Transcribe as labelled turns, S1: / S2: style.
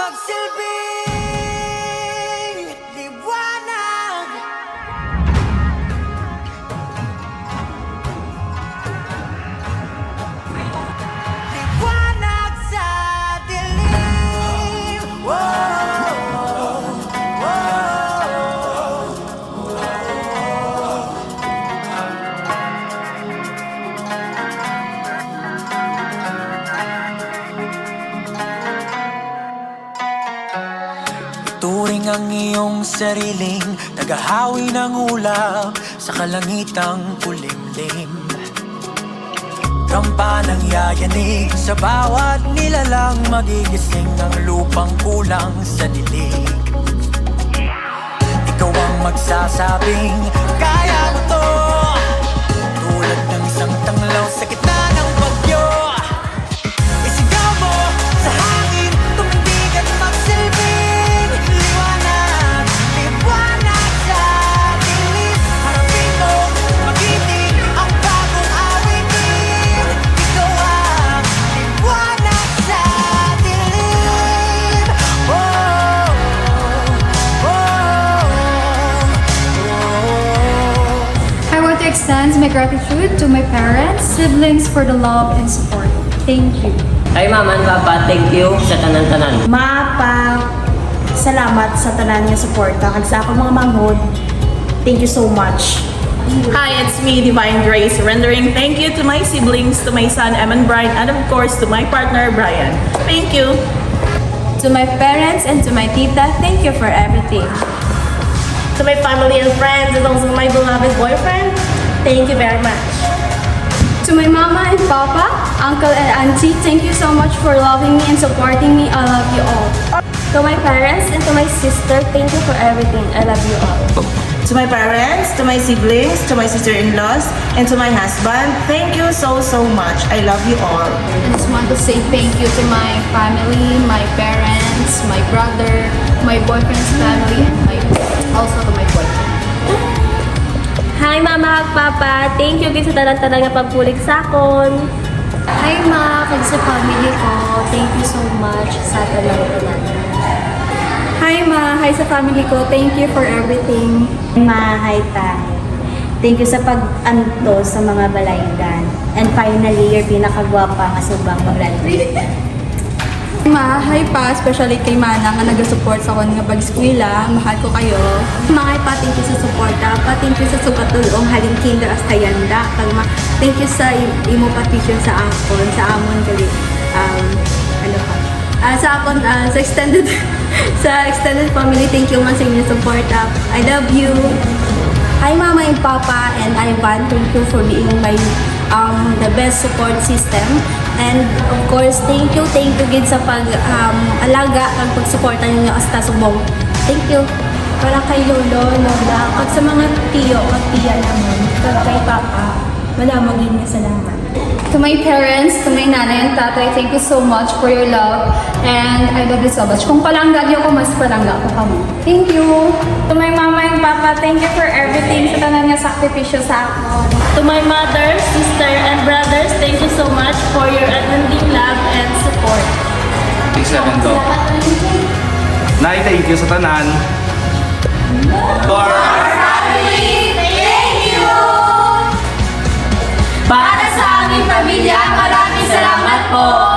S1: magsilbing liwanag. Liwanag sa dilim. Turing ang iyong sariling naghahawi ng ulap sa kalangitang kulimlim. Kampanang yayanig sa bawat nilalang, magigising ang lupang kulang sa dilig. Ikaw ang magsasabing kaya mo to, tulad ng isang tanglaw sa gitna ng bagyo. Isigaw mo sa hangin, tumindig at magsilbing liwanag. Liwanag sa dilim, harapin mo, magiting ang bagong awitin. Ikaw ang liwanag sa dilim. Oh, oh, oh.
S2: I want to extend my gratitude to my parents, siblings for the love and support. Thank you.
S3: Ay mama and papa, thank you sa tanan-tanan.
S4: Mapa, salamat sa tanan nga suporta kag sa akong mga manghod. Thank you so much.
S5: Hi, it's me, Divine Grace, rendering thank you to my siblings, to my son, Eman Brian, and of course to my partner, Brian. Thank you.
S2: To my parents and to my tita, thank you for everything.
S4: To my family and friends and also my beloved boyfriend, thank you very much.
S2: To my mama and papa, uncle and auntie, thank you so much for loving me and supporting me. I love you all.
S4: To my parents and to my sister, thank you for everything. I love you all.
S5: To my parents, to my siblings, to my sister-in-laws, and to my husband, thank you so much. I love you all.
S2: I just want to say thank you to my family, my parents, my brother, my boyfriend's family, and also to my boyfriend.
S4: Hi mama ug papa, thank you gid sa tanan-tanan nga pagpulig sa akon.
S2: Hi ma, kag sa family ko, thank you so much sa tanan-tanan. Hi ma, hi sa family ko, thank you for everything.
S4: Ma, hi tay. Thank you sa pag-anto sa mga balaygan. And finally, your pinakagwapa nga subang paglalagay.
S2: Ma, hi pa, especially kay Mana nga nag-support sa akong nga pag-eskwela. Mahal ko kayo.
S4: Mga pa, thank you sa suporta. Thank you sa sugatulong halin kinder as kayanda. Thank you sa imo petition sa akon, sa amon gali. Ano pa? Sa akon, sa extended sa extended family, thank you man sa inyong suporta. I love you. Hi mama and papa and Ivan, thank you for being my the best support system. And of course, thank you gid sa pag-alaga kag pagsuporta ninyo hasta subong. Thank you. Para kay Lolo, Lola, at sa mga tiyo at tiya naman, kag kay Papa, wala maging salamat.
S2: To my parents, to my nanay and tatay, thank you so much for your love. And I love you so much. Kung palangga niyo ko, mas palangga ko kamo. Thank you. To my mama and papa, thank you for everything sa tanan nga sakripisyo sa ako.
S4: To my mother, sister, and brothers, thank you so much for your unending love and support.
S6: Segundo. Nay, thank you sa tanan. For
S4: Family, thank you! Para sa aming pamilya, maraming salamat po!